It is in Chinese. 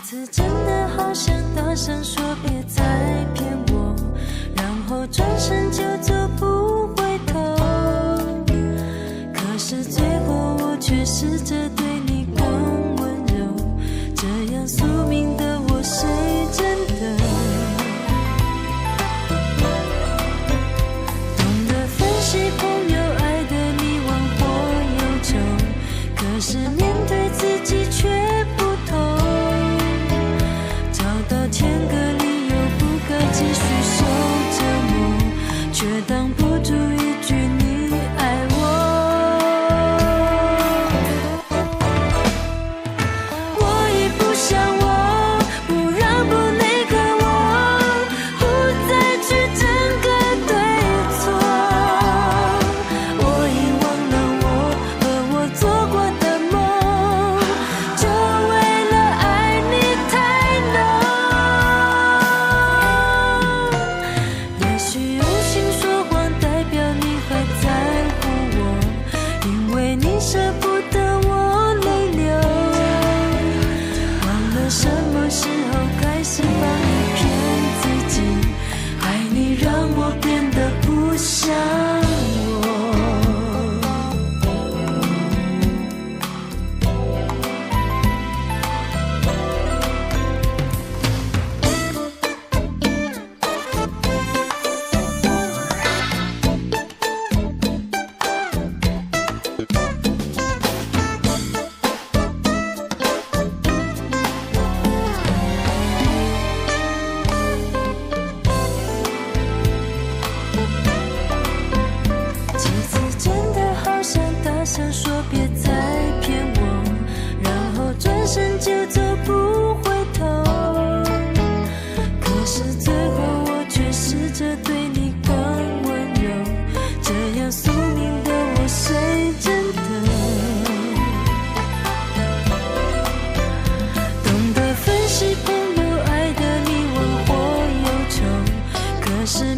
次真的好想大声说别再骗我，然后转身就走不回头。可是最后我却试着对你更温柔，这样宿命的我谁真的懂得分析朋友爱的迷惘或忧愁，可是面对自己却不同，找到千个理由不该继续受折磨，却挡不住一句你爱我。我已不想我，不让步那个我，不再去争个对错。我已忘了我和我做过的梦，就为了爱你太浓。也许用心说谎代表你还在乎我，因为你舍不得我泪流，忘了什么时候开始帮你骗自己，爱你让我变得不像我。这次真的好想大声说别再骗我，然后转身就走不回头。可是最后我却试着对你更温柔，这样宿命的我谁真的懂得分析朋友爱的迷惘或忧愁，可是